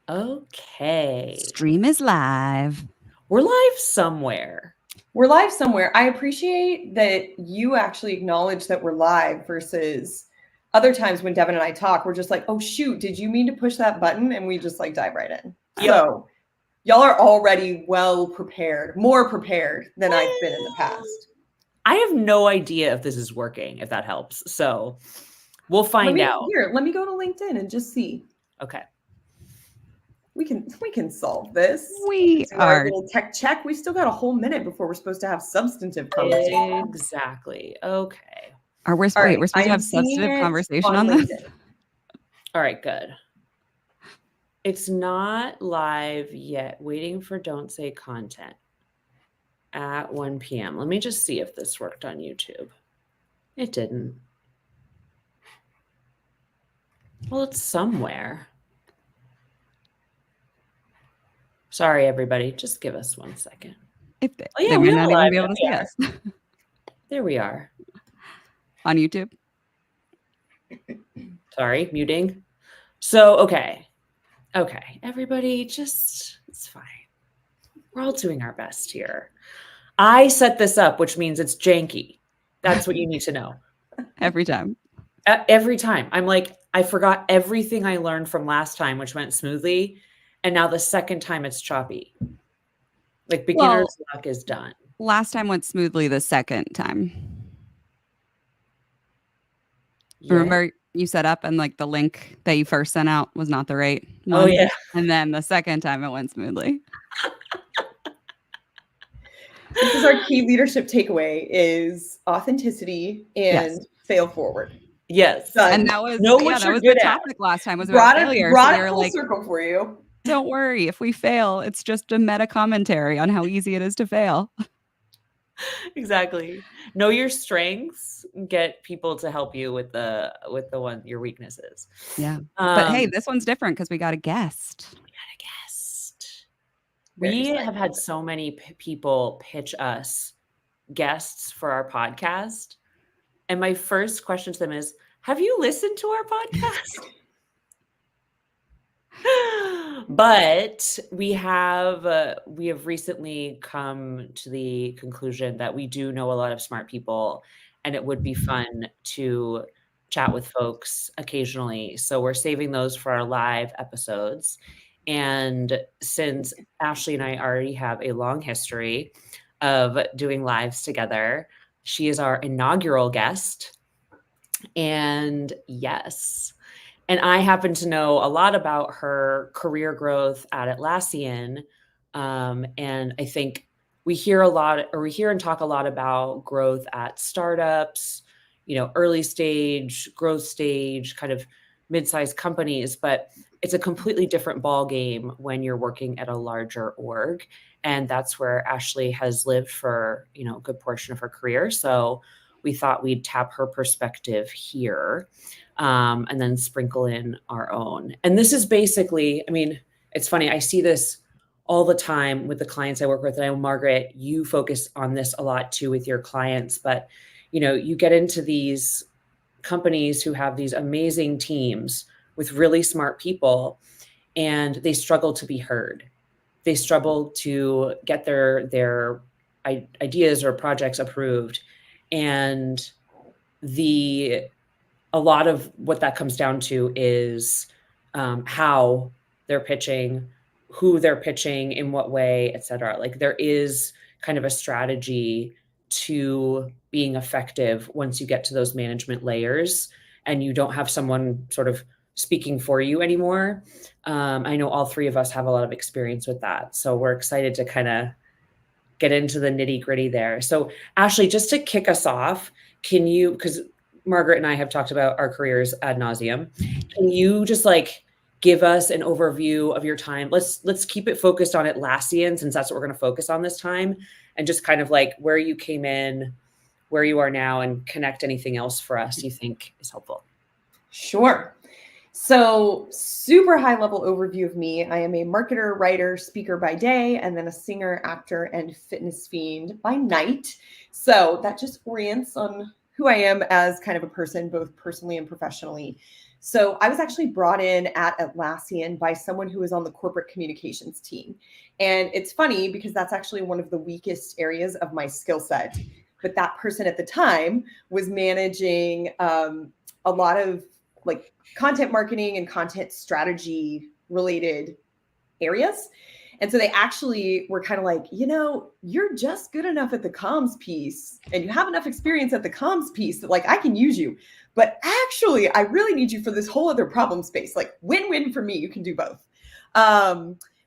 Okay. Stream is live. We're live somewhere. We're live somewhere. I appreciate that you actually acknowledge that we're live versus other times when Devin and I talk, we're just like, oh shoot, did you mean to push that button? And we just like dive right in. Yep. So y'all are already well prepared, more prepared than I've been in the past. I have no idea if this is working, if that helps. So we'll find out. Here, let me go to LinkedIn and just see. Okay. We can solve this. We Do our are. little tech check. We still got a whole minute before we're supposed to have substantive conversation. Exactly. Okay. We're supposed to have substantive conversation on this? All right, good. It's not live yet. Waiting for Don't Say Content at 1 p.m. Let me just see if this worked on YouTube. It didn't. Well, it's somewhere. Sorry, everybody. Just give us 1 second. They may not even be able to see us. There we are. On YouTube. Sorry, muting. So, okay. Everybody, it's fine. We're all doing our best here. I set this up, which means it's janky. That's what you need to know. Every time. Every time. I'm like, I forgot everything I learned from last time, which went smoothly. And now the second time it's choppy. Like beginner's luck is done. Last time went smoothly the second time. Yeah. Remember you set up and like the link that you first sent out was not the right one? Oh, yeah. And then the second time it went smoothly. This is our key leadership takeaway is authenticity and fail forward. Yes. Done. And that was the topic last time was about failure. Brought it full circle for you. Don't worry. If we fail, it's just a meta commentary on how easy it is to fail. Exactly. Know your strengths. Get people to help you with the one your weaknesses. Yeah. But hey, this one's different because we got a guest. We have had so many people pitch us guests for our podcast. And my first question to them is, have you listened to our podcast? But we have recently come to the conclusion that we do know a lot of smart people, and it would be fun to chat with folks occasionally. So we're saving those for our live episodes. And since Ashley and I already have a long history of doing lives together, she is our inaugural guest. And yes. And I happen to know a lot about her career growth at Atlassian. And I think we hear and talk a lot about growth at startups, early stage, growth stage, kind of mid-sized companies, but it's a completely different ball game when you're working at a larger org. And that's where Ashley has lived for, a good portion of her career. So we thought we'd tap her perspective here. And then sprinkle in our own. And this is basically, it's funny. I see this all the time with the clients I work with. And I know, Margaret, you focus on this a lot too with your clients, but you get into these companies who have these amazing teams with really smart people, and they struggle to be heard. They struggle to get their ideas or projects approved. And a lot of what that comes down to is how they're pitching, who they're pitching, in what way, et cetera. Like there is kind of a strategy to being effective once you get to those management layers and you don't have someone sort of speaking for you anymore. I know all three of us have a lot of experience with that. So we're excited to kind of get into the nitty gritty there. So Ashley, just to kick us off, can you, because Margaret and I have talked about our careers ad nauseum. Can you just give us an overview of your time? Let's keep it focused on Atlassian, since that's what we're going to focus on this time, and just kind of where you came in, where you are now, and connect anything else for us you think is helpful. Sure. So super high level overview of me. I am a marketer, writer, speaker by day, and then a singer, actor, and fitness fiend by night. So that just orients on who I am as kind of a person, both personally and professionally. So I was actually brought in at Atlassian by someone who was on the corporate communications team. And it's funny because that's actually one of the weakest areas of my skill set. But that person at the time was managing a lot of like content marketing and content strategy related areas. And so they actually were kind of like, you're just good enough at the comms piece and you have enough experience at the comms piece that like I can use you. But actually, I really need you for this whole other problem space. Like win-win for me. You can do both.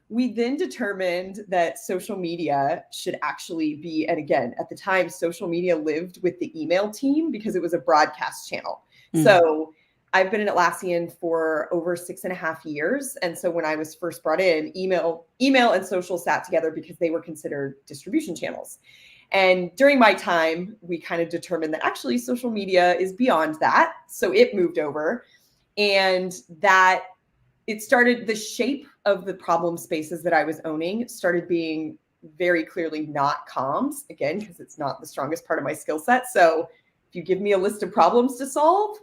We then determined that social media should actually be, and again, at the time, social media lived with the email team because it was a broadcast channel. So I've been in Atlassian for over 6.5 years. And so when I was first brought in, email and social sat together because they were considered distribution channels. And during my time, we kind of determined that actually social media is beyond that. So it moved over, and that it started, the shape of the problem spaces that I was owning started being very clearly not comms, again, because it's not the strongest part of my skill set. So if you give me a list of problems to solve,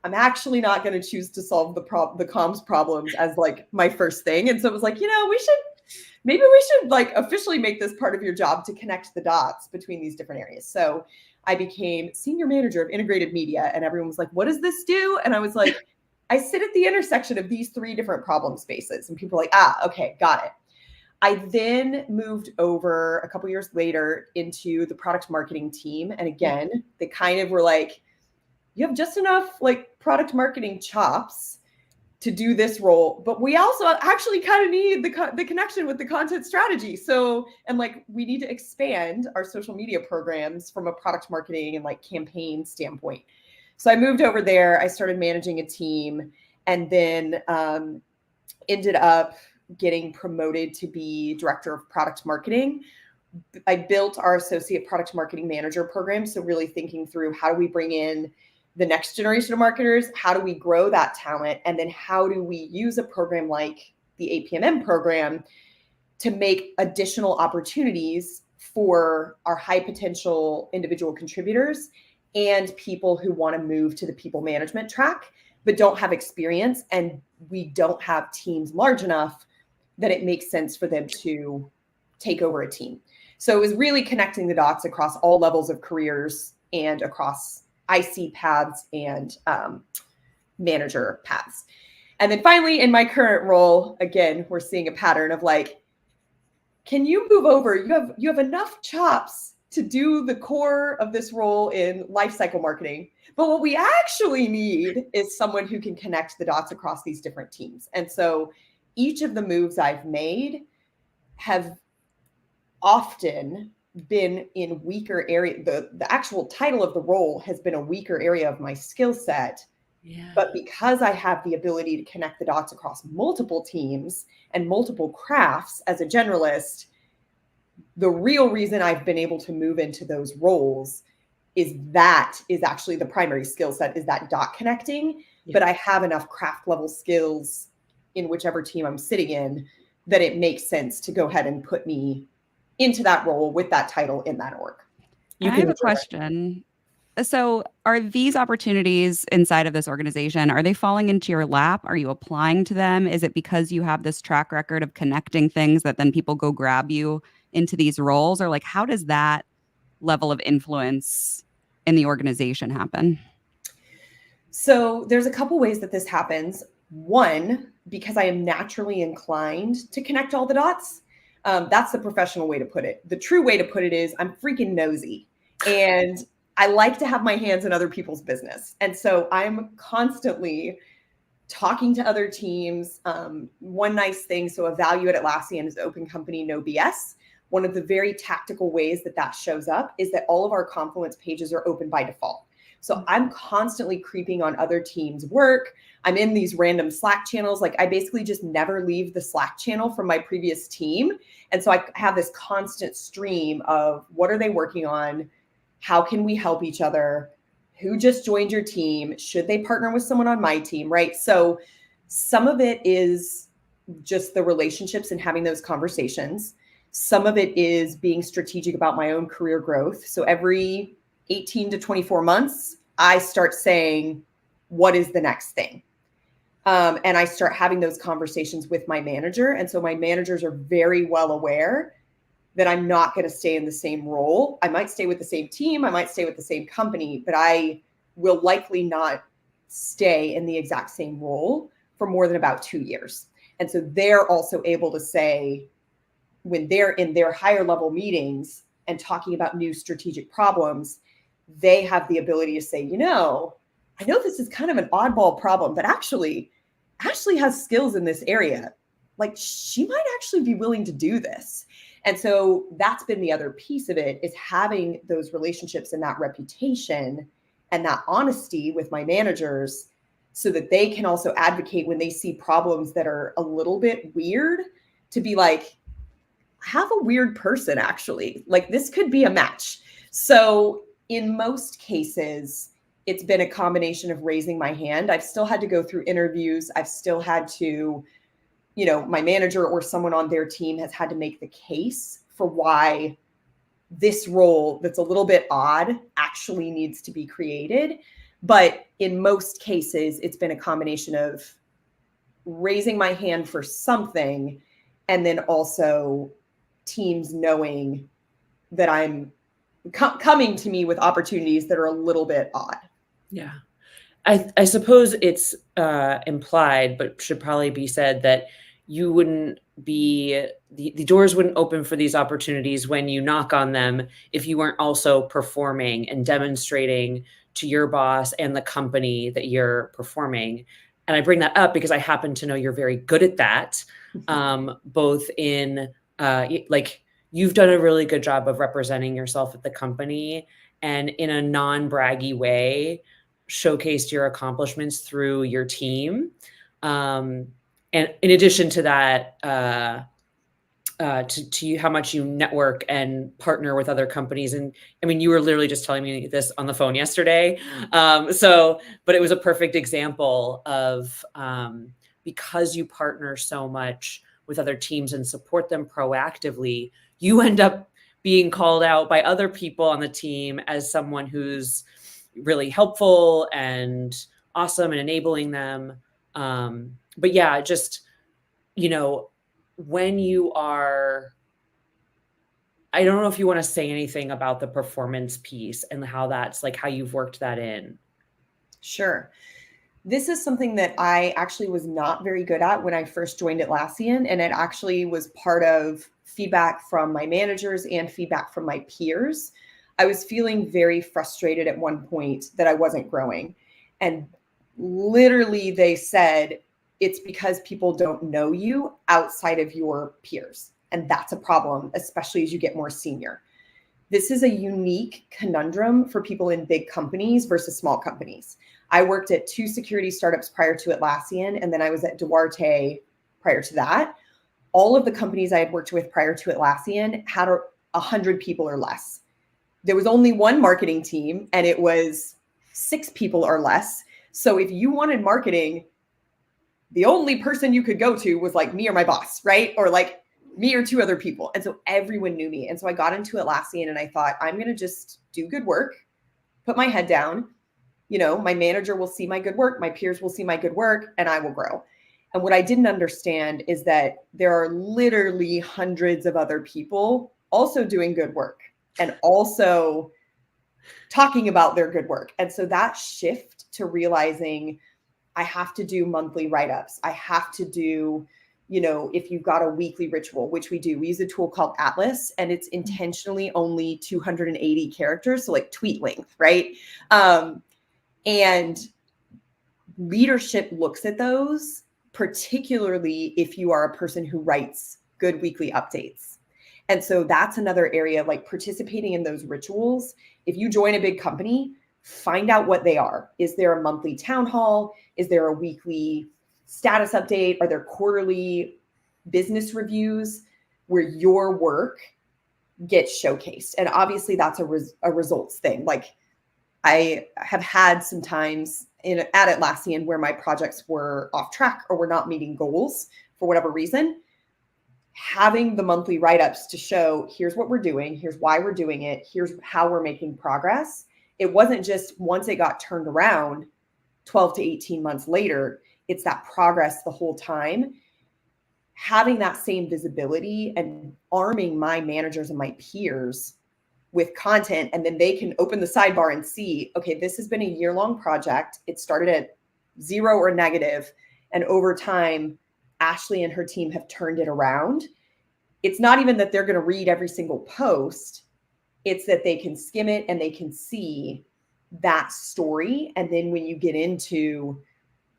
I'm actually not going to choose to solve the comms problems as like my first thing. And so it was like, maybe we should like officially make this part of your job to connect the dots between these different areas. So I became senior manager of integrated media, and everyone was like, what does this do? And I was like, I sit at the intersection of these 3 different problem spaces. And people were like, okay, got it. I then moved over a couple years later into the product marketing team. And again, they kind of were like, you have just enough like product marketing chops to do this role, but we also actually kind of need the connection with the content strategy. So, and like, we need to expand our social media programs from a product marketing and like campaign standpoint. So I moved over there, I started managing a team, and then ended up getting promoted to be director of product marketing. I built our associate product marketing manager program. So really thinking through, how do we bring in the next generation of marketers? How do we grow that talent? And then how do we use a program like the APMM program to make additional opportunities for our high potential individual contributors and people who want to move to the people management track, but don't have experience, and we don't have teams large enough that it makes sense for them to take over a team. So it was really connecting the dots across all levels of careers and across IC paths and manager paths. And then finally, in my current role, again, we're seeing a pattern of like, can you move over? You have enough chops to do the core of this role in lifecycle marketing. But what we actually need is someone who can connect the dots across these different teams. And so each of the moves I've made have often been in weaker area. The actual title of the role has been a weaker area of my skill set. Yeah. But because I have the ability to connect the dots across multiple teams and multiple crafts as a generalist, the real reason I've been able to move into those roles is actually the primary skill set, is that dot connecting. Yeah. But I have enough craft level skills in whichever team I'm sitting in that it makes sense to go ahead and put me into that role with that title in that org. I have a question. So are these opportunities inside of this organization, are they falling into your lap? Are you applying to them? Is it because you have this track record of connecting things that then people go grab you into these roles? Or like, how does that level of influence in the organization happen? So there's a couple ways that this happens. One, because I am naturally inclined to connect all the dots. That's the professional way to put it. The true way to put it is I'm freaking nosy, and I like to have my hands in other people's business. And so I'm constantly talking to other teams. One nice thing, so a value at Atlassian is open company, no BS. One of the very tactical ways that shows up is that all of our Confluence pages are open by default. So I'm constantly creeping on other teams' work. I'm in these random Slack channels. Like, I basically just never leave the Slack channel from my previous team. And so I have this constant stream of what are they working on? How can we help each other? Who just joined your team? Should they partner with someone on my team, right? So some of it is just the relationships and having those conversations. Some of it is being strategic about my own career growth. So every 18 to 24 months, I start saying, what is the next thing? And I start having those conversations with my manager. And so my managers are very well aware that I'm not going to stay in the same role. I might stay with the same team. I might stay with the same company, but I will likely not stay in the exact same role for more than about 2 years. And so they're also able to say, when they're in their higher level meetings and talking about new strategic problems, they have the ability to say, I know this is kind of an oddball problem, but actually, Ashley has skills in this area. Like, she might actually be willing to do this. And so that's been the other piece of it, is having those relationships and that reputation and that honesty with my managers, so that they can also advocate when they see problems that are a little bit weird, to be like, I have a weird person, actually. Like, this could be a match. So in most cases, it's been a combination of raising my hand. I've still had to go through interviews. I've still had to, my manager or someone on their team has had to make the case for why this role that's a little bit odd actually needs to be created. But in most cases, it's been a combination of raising my hand for something, and then also teams knowing that I'm coming to me with opportunities that are a little bit odd. Yeah. I suppose it's implied, but should probably be said, that you wouldn't be, the doors wouldn't open for these opportunities when you knock on them if you weren't also performing and demonstrating to your boss and the company that you're performing. And I bring that up because I happen to know you're very good at that, both in like, you've done a really good job of representing yourself at the company, and in a non-braggy way, showcased your accomplishments through your team. And in addition to that, to you, how much you network and partner with other companies. And I mean, you were literally just telling me this on the phone yesterday. But it was a perfect example of, because you partner so much with other teams and support them proactively, you end up being called out by other people on the team as someone who's really helpful and awesome and enabling them. But yeah, just, when you are, I don't know if you want to say anything about the performance piece and how that's like, how you've worked that in. Sure. This is something that I actually was not very good at when I first joined Atlassian, and it actually was part of feedback from my managers and feedback from my peers. I was feeling very frustrated at one point that I wasn't growing. And literally they said, it's because people don't know you outside of your peers. And that's a problem, especially as you get more senior. This is a unique conundrum for people in big companies versus small companies. I worked at 2 security startups prior to Atlassian, and then I was at Duarte prior to that. All of the companies I had worked with prior to Atlassian had 100 people or less. There was only one marketing team, and it was 6 people or less. So if you wanted marketing, the only person you could go to was like me or my boss, right? Or like me or 2 other people. And so everyone knew me. And so I got into Atlassian and I thought, I'm going to just do good work, put my head down. My manager will see my good work, my peers will see my good work, and I will grow. And what I didn't understand is that there are literally hundreds of other people also doing good work and also talking about their good work. And so that shift to realizing I have to do monthly write-ups. I have to do, if you've got a weekly ritual, which we do, we use a tool called Atlas, and it's intentionally only 280 characters. So like tweet length, right? And leadership looks at those, particularly if you are a person who writes good weekly updates. And so that's another area, like participating in those rituals. If you join a big company, find out what they are. Is there a monthly town hall? Is there a weekly status update? Are there quarterly business reviews where your work gets showcased? And obviously that's a results thing. Like, I have had some times at Atlassian where my projects were off track or were not meeting goals for whatever reason. Having the monthly write-ups to show, here's what we're doing, here's why we're doing it, here's how we're making progress. It wasn't just once it got turned around, 12 to 18 months later, it's that progress the whole time. Having that same visibility and arming my managers and my peers with content, and then they can open the sidebar and see, okay, this has been a year-long project. It started at 0 or negative, and over time, Ashley and her team have turned it around. It's not even that they're going to read every single post. It's that they can skim it and they can see that story. And then when you get into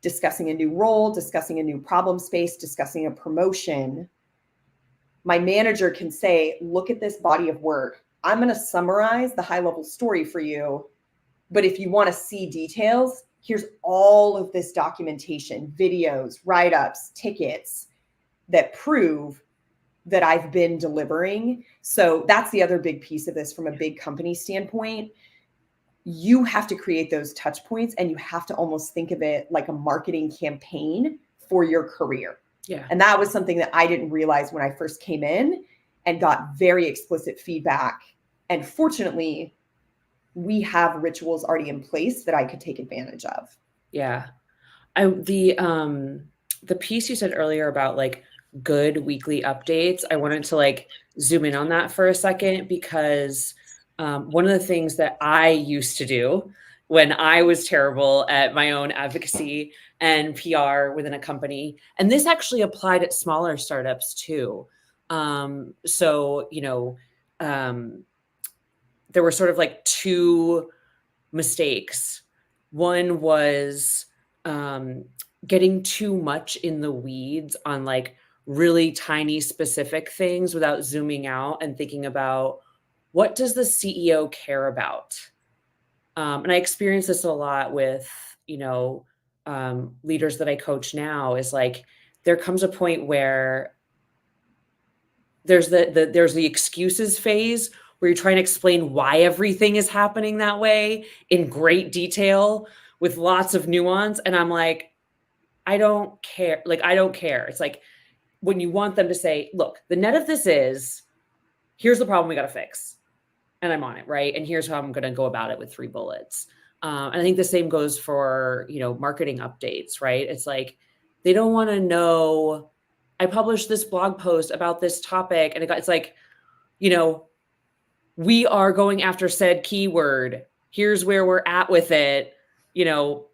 discussing a new role, discussing a new problem space, discussing a promotion, my manager can say, look at this body of work. I'm going to summarize the high level story for you. But if you want to see details, here's all of this documentation, videos, write-ups, tickets that prove that I've been delivering. So that's the other big piece of this from a big company standpoint. You have to create those touch points, and you have to almost think of it like a marketing campaign for your career. Yeah. And that was something that I didn't realize when I first came in and got very explicit feedback. And fortunately, we have rituals already in place that I could take advantage of. Yeah. The piece you said earlier about like good weekly updates, I wanted to like zoom in on that for a second, because one of the things that I used to do when I was terrible at my own advocacy and PR within a company, and this actually applied at smaller startups too. So, there were sort of like two mistakes. One was getting too much in the weeds on like really tiny specific things without zooming out and thinking about, what does the CEO care about? And I experience this a lot with, leaders that I coach now, is like, there comes a point where there's the excuses phase where you're trying to explain why everything is happening that way in great detail with lots of nuance. And I'm like, I don't care. Like, I don't care. It's like when you want them to say, look, the net of this is, here's the problem we got to fix. And I'm on it, right? And here's how I'm going to go about it with 3 bullets. And I think the same goes for, marketing updates, right? It's like, they don't want to know, I published this blog post about this topic, and it's like, we are going after said keyword. Here's where we're at with it,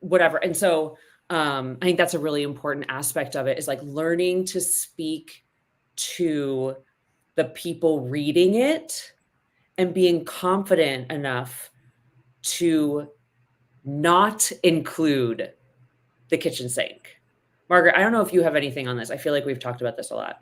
whatever. And so I think that's a really important aspect of it, is like learning to speak to the people reading it and being confident enough to not include the kitchen sink. Margaret, I don't know if you have anything on this. I feel like we've talked about this a lot.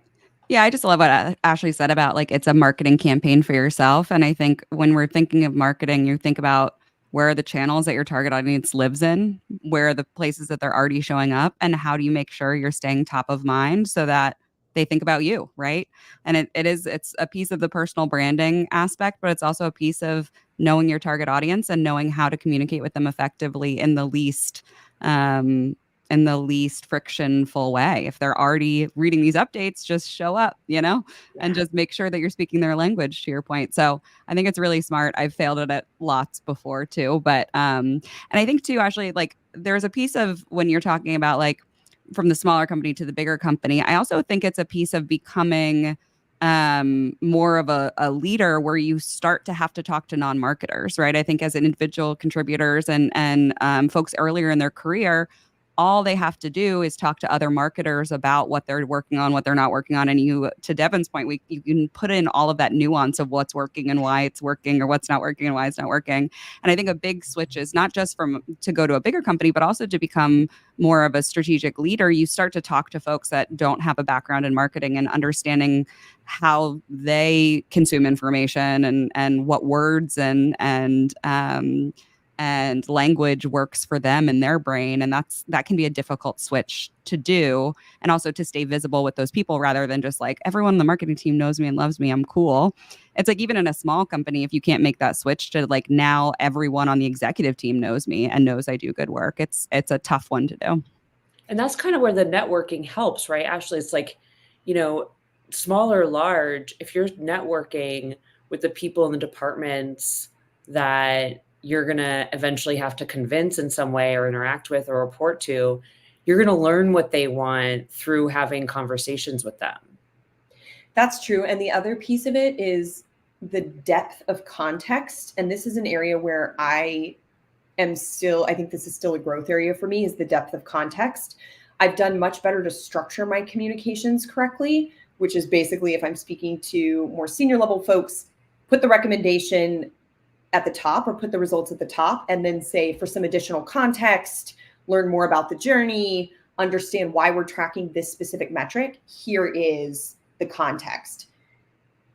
Yeah, I just love what Ashley said about like it's a marketing campaign for yourself. And I think when we're thinking of marketing, you think about where are the channels that your target audience lives in, where are the places that they're already showing up, and how do you make sure you're staying top of mind so that they think about you, right? And it's a piece of the personal branding aspect, but it's also a piece of knowing your target audience and knowing how to communicate with them effectively in the least frictionful way. If they're already reading these updates, just show up, and just make sure that you're speaking their language, to your point. So I think it's really smart. I've failed at it lots before too. But and I think too, Ashley, like there's a piece of when you're talking about like from the smaller company to the bigger company, I also think it's a piece of becoming more of a leader where you start to have to talk to non-marketers, right? I think as individual contributors and folks earlier in their career, all they have to do is talk to other marketers about what they're working on, what they're not working on. And you, to Devin's point, you can put in all of that nuance of what's working and why it's working, or what's not working and why it's not working. And I think a big switch is not just to go to a bigger company, but also to become more of a strategic leader. You start to talk to folks that don't have a background in marketing and understanding how they consume information and what words and language works for them in their brain. And that can be a difficult switch to do, and also to stay visible with those people rather than just like, everyone on the marketing team knows me and loves me, I'm cool. It's like, even in a small company, if you can't make that switch to like, now everyone on the executive team knows me and knows I do good work, it's a tough one to do. And that's kind of where the networking helps, right? Ashley, it's like, small or large, if you're networking with the people in the departments that you're going to eventually have to convince in some way or interact with or report to, you're going to learn what they want through having conversations with them. That's true. And the other piece of it is the depth of context. And this is an area where I think this is still a growth area for me, is the depth of context. I've done much better to structure my communications correctly, which is basically, if I'm speaking to more senior level folks, put the recommendation at the top or put the results at the top, and then say, for some additional context, learn more about the journey, understand why we're tracking this specific metric. Here is the context.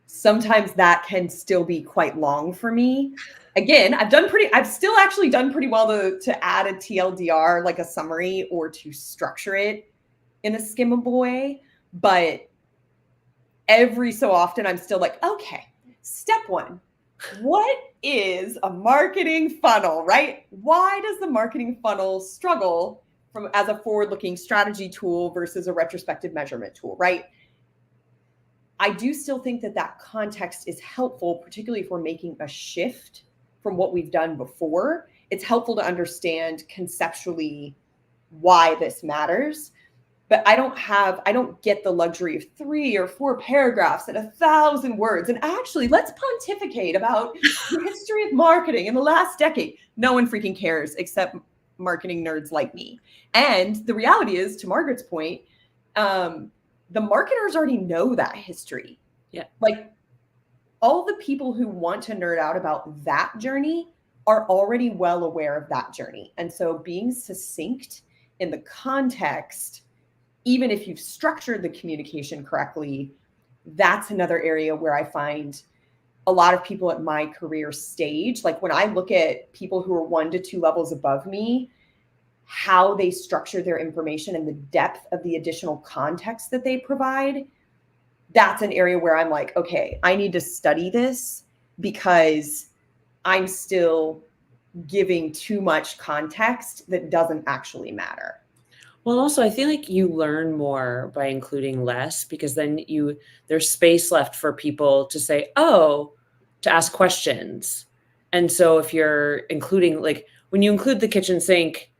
Sometimes that can still be quite long for me. Again, I've still actually done pretty well to add a TLDR, like a summary, or to structure it in a skimmable way. But every so often I'm still like, okay, step one, what is a marketing funnel, right? Why does the marketing funnel struggle as a forward-looking strategy tool versus a retrospective measurement tool, right? I do still think that context is helpful, particularly if we're making a shift from what we've done before. It's helpful to understand conceptually why this matters. But I don't get the luxury of 3 or 4 paragraphs and 1,000 words. And actually, let's pontificate about the history of marketing in the last decade. No one freaking cares except marketing nerds like me. And the reality is, to Margaret's point, the marketers already know that history. Yeah. Like, all the people who want to nerd out about that journey are already well aware of that journey. And so being succinct in the context, even if you've structured the communication correctly, that's another area where I find a lot of people at my career stage, like when I look at people who are 1 to 2 levels above me, how they structure their information and the depth of the additional context that they provide, that's an area where I'm like, okay, I need to study this because I'm still giving too much context that doesn't actually matter. Well, also, I feel like you learn more by including less, because then there's space left for people to say, to ask questions. And so if you're including, like when you include the kitchen sink,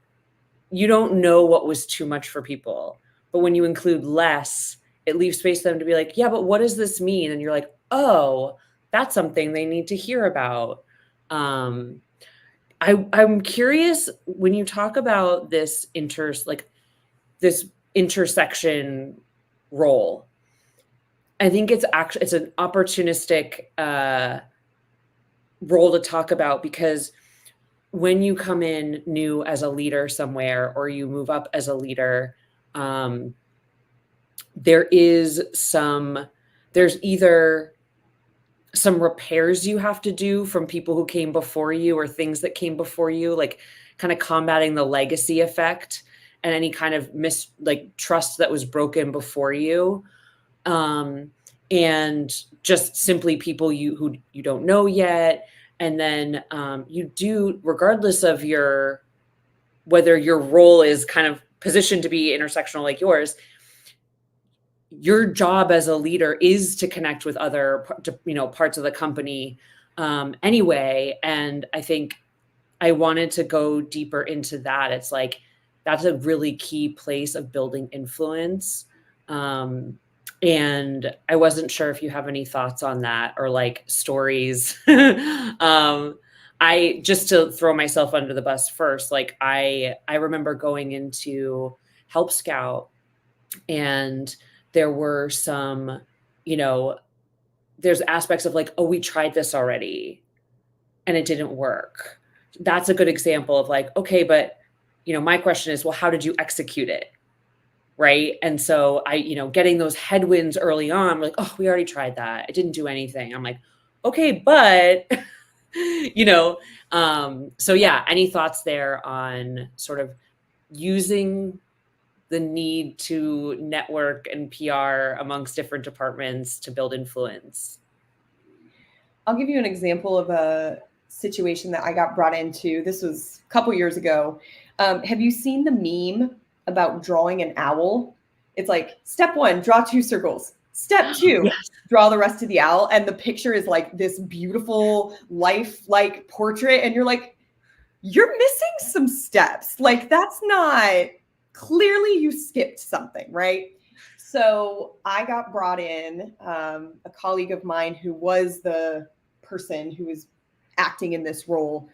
you don't know what was too much for people. But when you include less, it leaves space for them to be like, yeah, but what does this mean? And you're like, oh, that's something they need to hear about. I'm curious, when you talk about this intersection role, I think it's an opportunistic role to talk about, because when you come in new as a leader somewhere, or you move up as a leader, there's either some repairs you have to do from people who came before you, or things that came before you, like kind of combating the legacy effect and any kind of trust that was broken before you. And just simply people who you don't know yet. And then you do, regardless of whether your role is kind of positioned to be intersectional like yours, your job as a leader is to connect with other parts of the company anyway. And I think I wanted to go deeper into that. It's like, that's a really key place of building influence. And I wasn't sure if you have any thoughts on that, or like stories. I just to throw myself under the bus first, like I remember going into Help Scout, and there were some, there's aspects of like, oh, we tried this already and it didn't work. That's a good example of like, okay, but my question is, well, how did you execute it? Right. And so getting those headwinds early on, like, oh, we already tried that. It didn't do anything. I'm like, okay, but, so yeah, any thoughts there on sort of using the need to network and PR amongst different departments to build influence? I'll give you an example of a situation that I got brought into. This was a couple years ago. Have you seen the meme about drawing an owl? It's like, step 1, draw 2 circles. Step 2, yes, draw the rest of the owl. And the picture is like this beautiful life-like portrait. And you're like, you're missing some steps. Like that's not, clearly you skipped something, right? So I got brought in, a colleague of mine who was the person who was acting in this role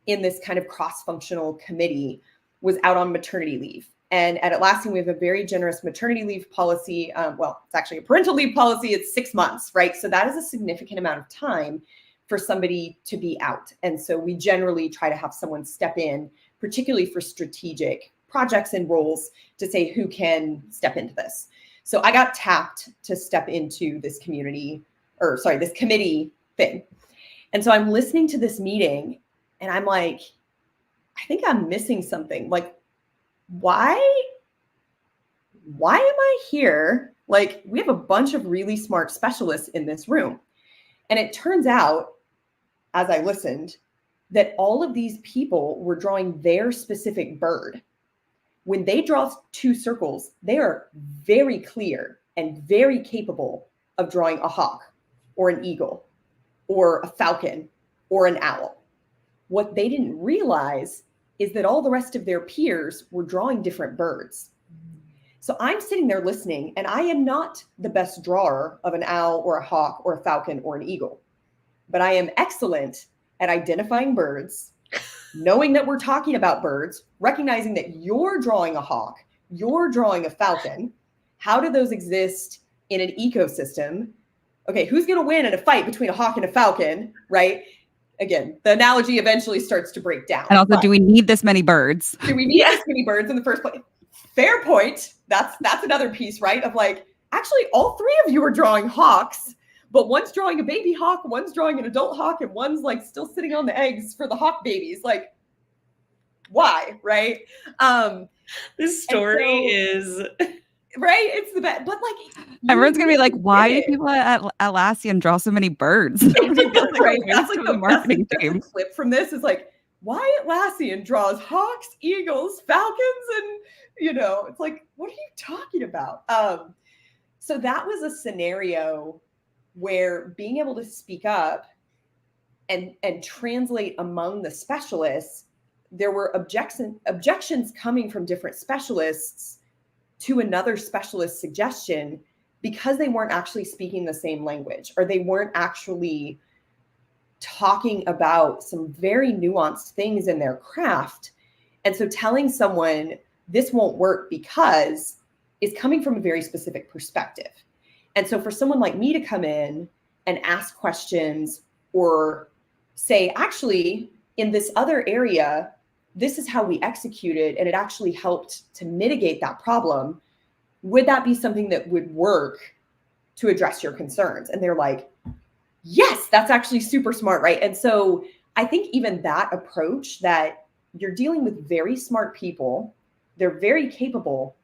in this kind of cross-functional committee was out on maternity leave. And at Atlassian, we have a very generous maternity leave policy. Well, it's actually a parental leave policy. It's 6 months, right? So that is a significant amount of time for somebody to be out. And so we generally try to have someone step in, particularly for strategic projects and roles, to say who can step into this. So I got tapped to step into this this committee thing. And so I'm listening to this meeting and I'm like, I think I'm missing something. Like, why am I here? Like, we have a bunch of really smart specialists in this room. And it turns out, as I listened, that all of these people were drawing their specific bird. When they draw 2 circles, they are very clear and very capable of drawing a hawk or an eagle or a falcon or an owl. What they didn't realize is that all the rest of their peers were drawing different birds. So I'm sitting there listening, and I am not the best drawer of an owl or a hawk or a falcon or an eagle, but I am excellent at identifying birds, knowing that we're talking about birds, recognizing that you're drawing a hawk, you're drawing a falcon. How do those exist in an ecosystem? Okay, who's going to win in a fight between a hawk and a falcon, right? Again, the analogy eventually starts to break down. And also, do we need this many birds? Do we need this many birds in the first place? Fair point. That's another piece, right? Of like, actually, all 3 of you are drawing hawks, but one's drawing a baby hawk, one's drawing an adult hawk, and one's like still sitting on the eggs for the hawk babies. Like, why, right? This story is right. It's the best, but like everyone's gonna be like, why do people at Atlassian draw so many birds? So many birds, right? That's like the marketing team. Clip from this is like, why Atlassian draws hawks, eagles, falcons, and it's like, what are you talking about? So that was a scenario where being able to speak up and translate among the specialists, there were objections coming from different specialists to another specialist suggestion because they weren't actually speaking the same language, or they weren't actually talking about some very nuanced things in their craft. And so telling someone this won't work because is coming from a very specific perspective. And so for someone like me to come in and ask questions or say, actually, in this other area, this is how we executed, and it actually helped to mitigate that problem. Would that be something that would work to address your concerns? And they're like, yes, that's actually super smart, right? And so I think even that approach, that you're dealing with very smart people, they're very capable.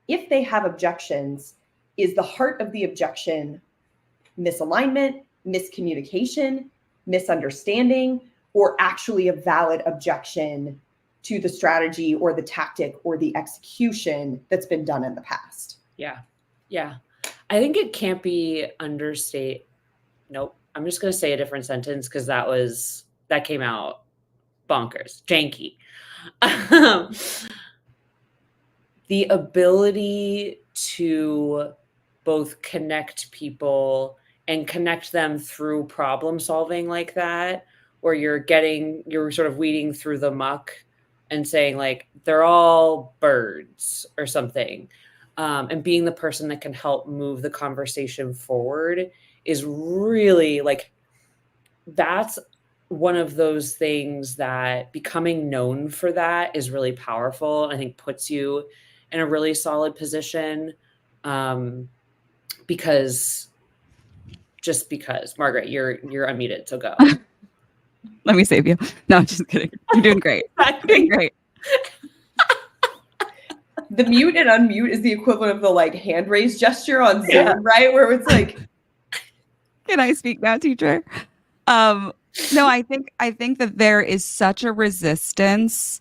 If they have objections, is the heart of the objection misalignment, miscommunication, misunderstanding, or actually a valid objection to the strategy or the tactic or the execution that's been done in the past? Yeah. Yeah. I think it can't be understated. Nope. I'm just going to say a different sentence because that came out bonkers, janky. The ability to both connect people and connect them through problem solving like that, where you're sort of weeding through the muck and saying like, they're all birds or something. And being the person that can help move the conversation forward is really like, that's one of those things that becoming known for that is really powerful. I think puts you in a really solid position. Because Margaret, you're unmuted, so go. Let me save you. No, just kidding. You're doing great. You're doing great. The mute and unmute is the equivalent of the like hand raise gesture on Zoom, right? Where it's like, can I speak now, teacher? No, I think that there is such a resistance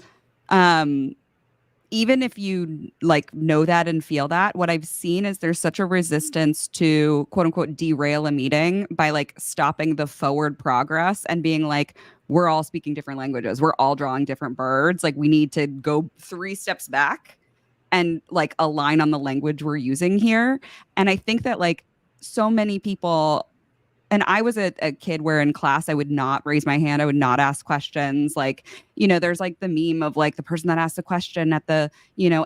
even if you like know that and feel that, what I've seen is there's such a resistance to quote unquote derail a meeting by like stopping the forward progress and being like, we're all speaking different languages. We're all drawing different birds. Like we need to go 3 steps back and like align on the language we're using here. And I think that like so many people, and I was a kid where in class I would not raise my hand. I would not ask questions. Like, there's like the meme of like the person that asks a question at the,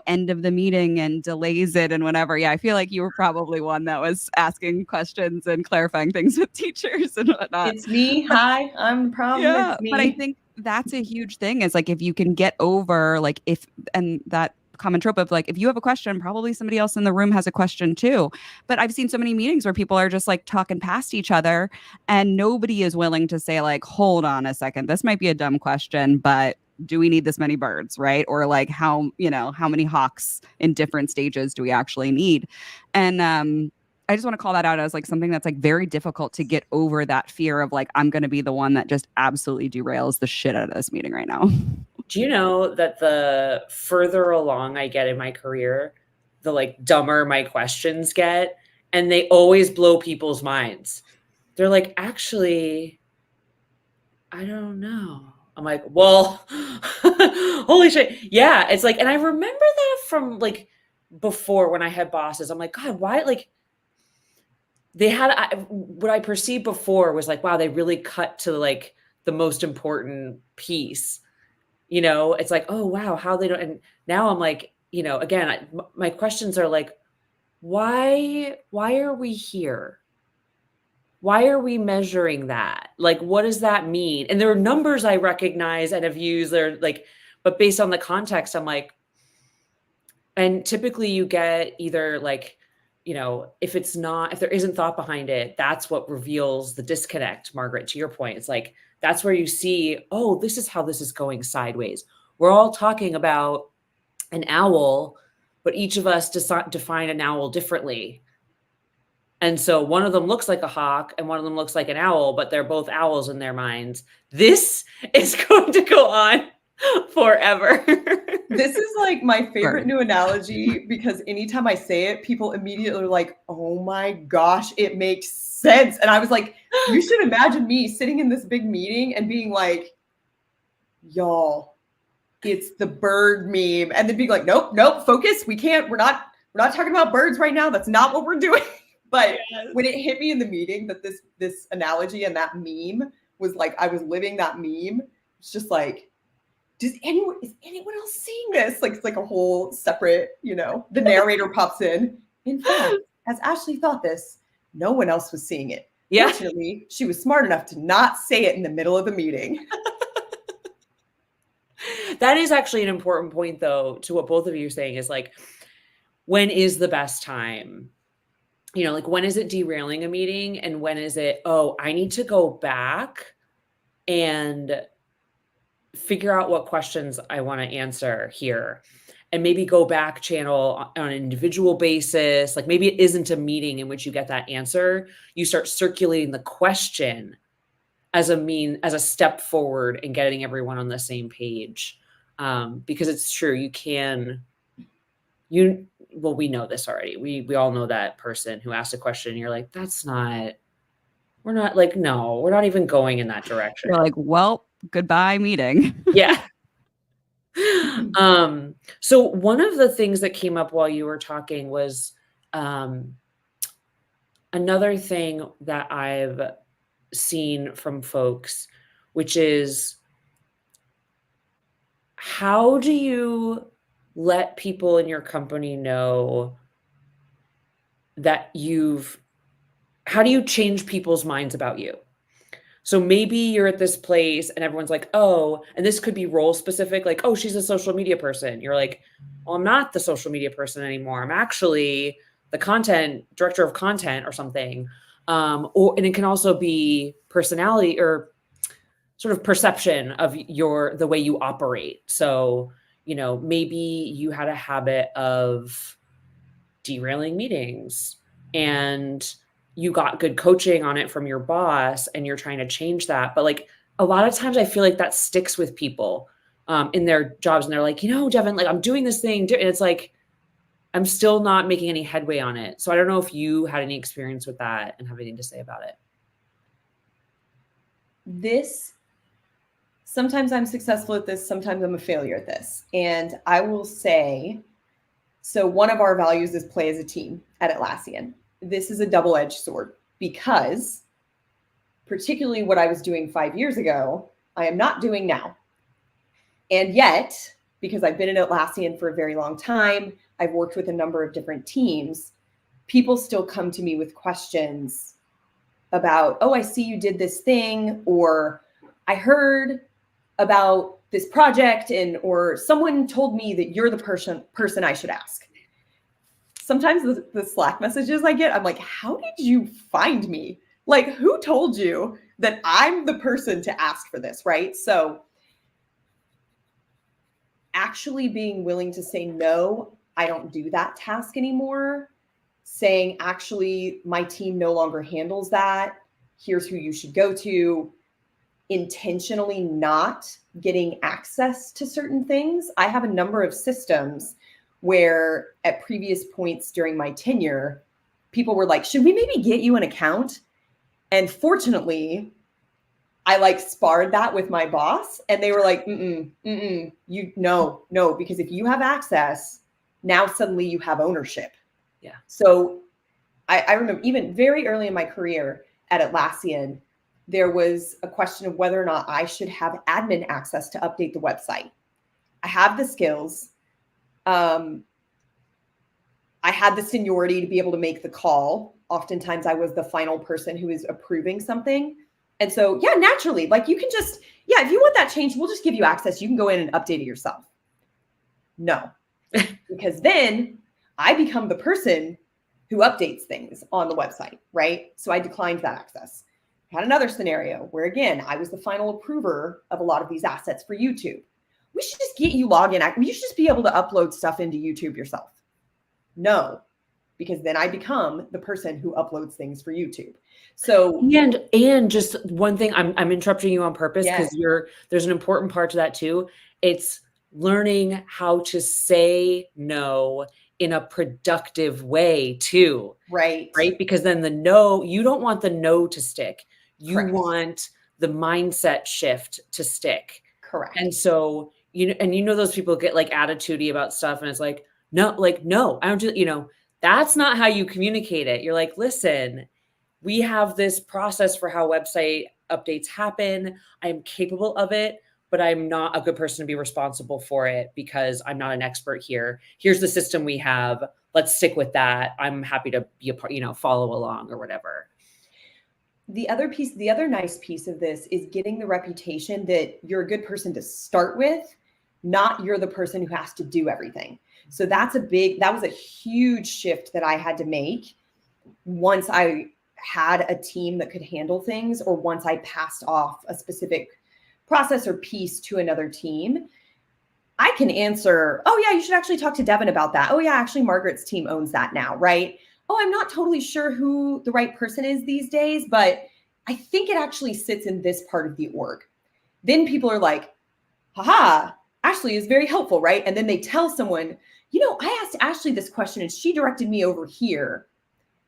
end of the meeting and delays it and whatever. Yeah, I feel like you were probably one that was asking questions and clarifying things with teachers and whatnot. It's me. Hi, I'm the problem. Yeah, It's but I me. think that's a huge thing is like if you can get over like if and that common trope of like if you have a question, probably somebody else in the room has a question too. But I've seen so many meetings where people are just like talking past each other and nobody is willing to say like, hold on a second, this might be a dumb question, but do we need this many birds, right? Or like how many hawks in different stages do we actually need? And I just want to call that out as like something that's like very difficult to get over that fear of like, I'm going to be the one that just absolutely derails the shit out of this meeting right now. Do you know that the further along I get in my career, the like dumber my questions get, and they always blow people's minds. They're like, actually, I don't know. I'm like, well, holy shit. Yeah. It's like, and I remember that from like before when I had bosses. I'm like, God, why? Like, they had what I perceived before was like, wow, they really cut to like the most important piece. It's like, oh wow, how they don't. And now I'm like, again, my questions are like, why are we here? Why are we measuring that? Like, what does that mean? And there are numbers I recognize and have used. They're like, but based on the context, I'm like, and typically you get either like, if there isn't thought behind it, that's what reveals the disconnect, Margaret, to your point. It's like, that's where you see, oh, this is how this is going sideways. We're all talking about an owl, but each of us define an owl differently. And so one of them looks like a hawk and one of them looks like an owl, but they're both owls in their minds. This is going to go on forever. This is like my favorite new analogy because anytime I say it, people immediately are like, oh my gosh, it makes sense. And I was like, you should imagine me sitting in this big meeting and being like, y'all, it's the bird meme. And then being like, nope, focus. We're not talking about birds right now. That's not what we're doing. But when it hit me in the meeting that this analogy and that meme was like, I was living that meme. It's just like, is anyone else seeing this? Like, it's like a whole separate, the narrator pops in. In fact, as Ashley thought this, no one else was seeing it. Yeah. Fortunately, she was smart enough to not say it in the middle of the meeting. That is actually an important point, though, to what both of you are saying is like, when is the best time? Like when is it derailing a meeting and when is it, oh, I need to go back and figure out what questions I want to answer here and maybe go back channel on an individual basis. Like maybe it isn't a meeting in which you get that answer. You start circulating the question as a step forward in getting everyone on the same page. Because it's true. We know this already. We all know that person who asked a question. And you're like, we're not even going in that direction. You're like, well, goodbye meeting. Yeah. So one of the things that came up while you were talking was another thing that I've seen from folks, which is how do you let people in your company know that how do you change people's minds about you? So maybe you're at this place and everyone's like, oh, and this could be role specific, like, oh, she's a social media person. You're like, well, I'm not the social media person anymore. I'm actually the content director of content or something. And it can also be personality or sort of perception of the way you operate. So, maybe you had a habit of derailing meetings and you got good coaching on it from your boss and you're trying to change that. But like a lot of times I feel like that sticks with people. in their jobs, and they're like, Devin, like I'm doing this thing, and it's like, I'm still not making any headway on it. So I don't know if you had any experience with that and have anything to say about it. Sometimes I'm successful at this, sometimes I'm a failure at this. And I will say, so one of our values is play as a team at Atlassian. This is a double-edged sword because particularly what I was doing 5 years ago, I am not doing now. And yet, because I've been at Atlassian for a very long time, I've worked with a number of different teams, people still come to me with questions about, oh, I see you did this thing, or I heard about this project, or someone told me that you're the person I should ask. Sometimes the Slack messages I get, I'm like, how did you find me? Like, who told you that I'm the person to ask for this, right? So actually being willing to say, no, I don't do that task anymore. Saying, actually, my team no longer handles that. Here's who you should go to. Intentionally not getting access to certain things. I have a number of systems where at previous points during my tenure, people were like, should we maybe get you an account? And fortunately, I like sparred that with my boss, and they were like, no, because if you have access, now suddenly you have ownership. Yeah. So I remember even very early in my career at Atlassian, there was a question of whether or not I should have admin access to update the website. I have the skills. I had the seniority to be able to make the call. Oftentimes I was the final person who is approving something. And so, yeah, naturally, like you can just, yeah, if you want that change, we'll just give you access. You can go in and update it yourself. No, because then I become the person who updates things on the website, right? So I declined that access. I had another scenario where, again, I was the final approver of a lot of these assets for YouTube. We should just get you login. You should just be able to upload stuff into YouTube yourself. No, because then I become the person who uploads things for YouTube. So and just one thing, I'm interrupting you on purpose because yes. There's an important part to that too. It's learning how to say no in a productive way too. Right. Because then you don't want the no to stick. You Correct. want the mindset shift to stick. Correct. And so, those people get like attitudey about stuff, and it's like, no, I don't do, that's not how you communicate it. You're like, listen, we have this process for how website updates happen. I'm capable of it, but I'm not a good person to be responsible for it because I'm not an expert here. Here's the system we have. Let's stick with that. I'm happy to be a part, follow along or whatever. The other nice piece of this is getting the reputation that you're a good person to start with, not you're the person who has to do everything. So that was a huge shift that I had to make once I had a team that could handle things, or once I passed off a specific process or piece to another team. I can answer, oh yeah, you should actually talk to Devin about that. Oh yeah, actually Margaret's team owns that now, right? Oh, I'm not totally sure who the right person is these days, but I think it actually sits in this part of the org. Then people are like, haha, Ashley is very helpful, right? And then they tell someone, I asked Ashley this question and she directed me over here.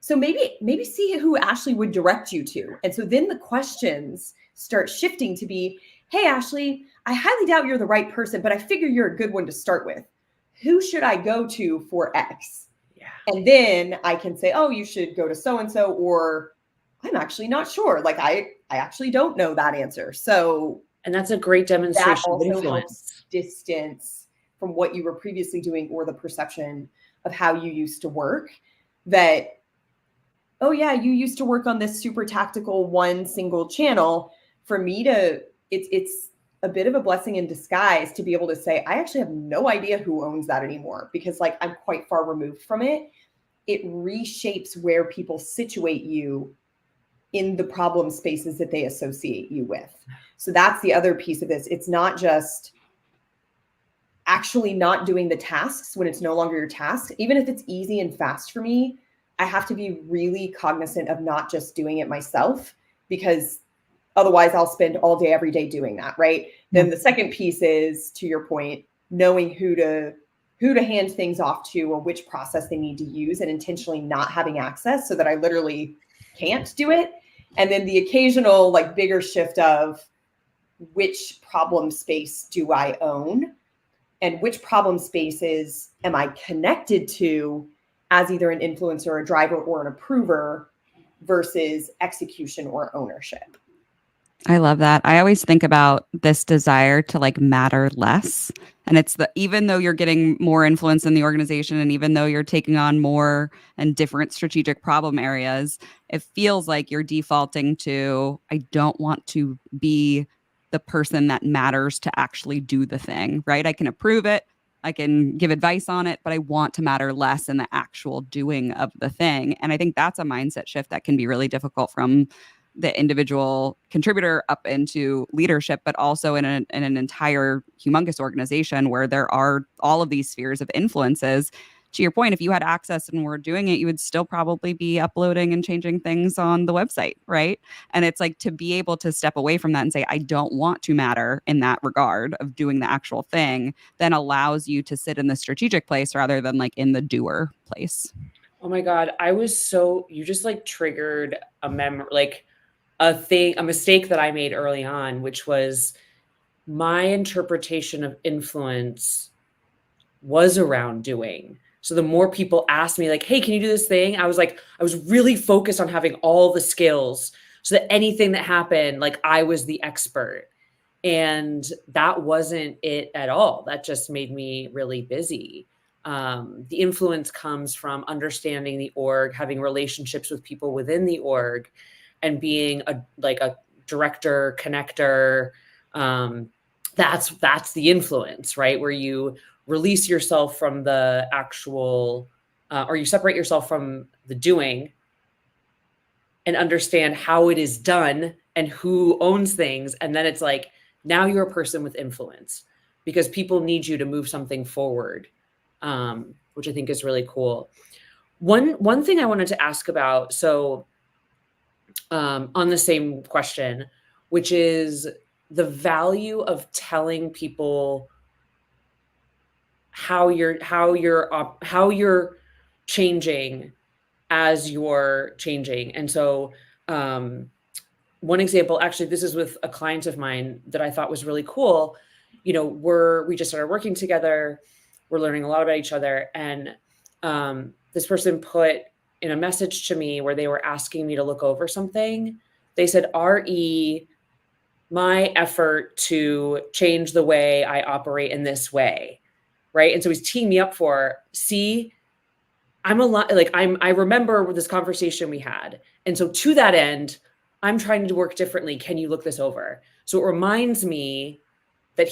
So maybe see who Ashley would direct you to. And so then the questions start shifting to be, hey, Ashley, I highly doubt you're the right person, but I figure you're a good one to start with. Who should I go to for X? Yeah. And then I can say, oh, you should go to so-and-so, or I'm actually not sure. Like I actually don't know that answer. So, and that's a great demonstration. That also helps distance from what you were previously doing or the perception of how you used to work. That, oh yeah, you used to work on this super tactical one single channel. For me it's a bit of a blessing in disguise to be able to say, I actually have no idea who owns that anymore, because like I'm quite far removed from it. It reshapes where people situate you in the problem spaces that they associate you with. So that's the other piece of this. It's not just actually not doing the tasks when it's no longer your task. Even if it's easy and fast for me, I have to be really cognizant of not just doing it myself, because otherwise I'll spend all day, every day doing that, right? Then the second piece is, to your point, knowing who to hand things off to or which process they need to use, and intentionally not having access so that I literally can't do it. And then the occasional like bigger shift of which problem space do I own and which problem spaces am I connected to as either an influencer, a driver, or an approver versus execution or ownership. I love that. I always think about this desire to like matter less. And it's even though you're getting more influence in the organization and even though you're taking on more and different strategic problem areas, it feels like you're defaulting to, I don't want to be the person that matters to actually do the thing, right? I can approve it, I can give advice on it, but I want to matter less in the actual doing of the thing. And I think that's a mindset shift that can be really difficult from the individual contributor up into leadership, but also in an entire humongous organization where there are all of these spheres of influences. To your point, if you had access and were doing it, you would still probably be uploading and changing things on the website, right? And it's like to be able to step away from that and say, I don't want to matter in that regard of doing the actual thing, then allows you to sit in the strategic place rather than like in the doer place. Oh my God. You just like triggered a mistake that I made early on, which was my interpretation of influence was around doing. So the more people asked me like, hey, can you do this thing? I was really focused on having all the skills so that anything that happened, like I was the expert. And that wasn't it at all. That just made me really busy. The influence comes from understanding the org, having relationships with people within the org, and being a director, connector. That's the influence, right? Where you release yourself from the actual, or you separate yourself from the doing and understand how it is done and who owns things. And then it's like, now you're a person with influence because people need you to move something forward, which I think is really cool. One thing I wanted to ask about, so on the same question, which is the value of telling people how you're changing as you're changing. And so one example, actually, this is with a client of mine that I thought was really cool. You know, we just started working together. We're learning a lot about each other. And this person put in a message to me where they were asking me to look over something. They said, RE, my effort to change the way I operate in this way. Right. And so he's teeing me up for, see, I'm a lot like I remember this conversation we had. And so to that end, I'm trying to work differently. Can you look this over? So it reminds me that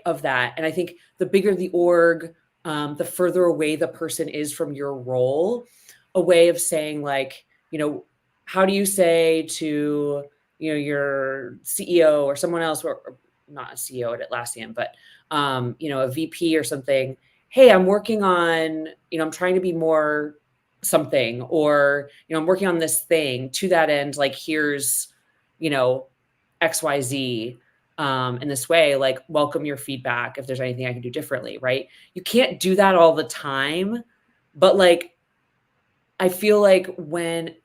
of that. And I think the bigger the org, the further away the person is from your role, a way of saying like, you know, how do you say to, you know, your CEO or someone else, or not a CEO at Atlassian, but, you know, a VP or something, hey, I'm working on, you know, I'm trying to be more something, or, you know, I'm working on this thing to that end, like, here's, you know, XYZ, in this way, like, welcome your feedback if there's anything I can do differently, right? You can't do that all the time, but like, I feel like when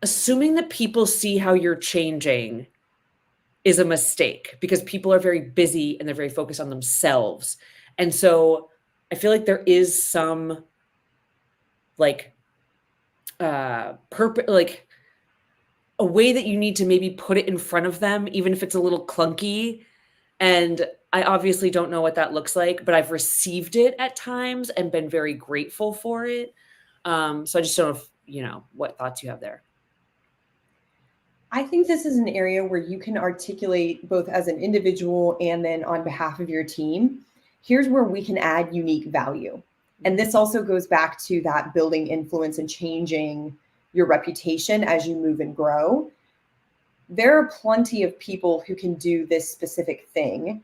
assuming that people see how you're changing is a mistake because people are very busy and they're very focused on themselves. And so I feel like there is some like purpose, like a way that you need to maybe put it in front of them, even if it's a little clunky. And I obviously don't know what that looks like, but I've received it at times and been very grateful for it. So I just don't know if, you know, what thoughts you have there. I think this is an area where you can articulate both as an individual and then on behalf of your team. Here's where we can add unique value. And this also goes back to that building influence and changing your reputation as you move and grow. There are plenty of people who can do this specific thing.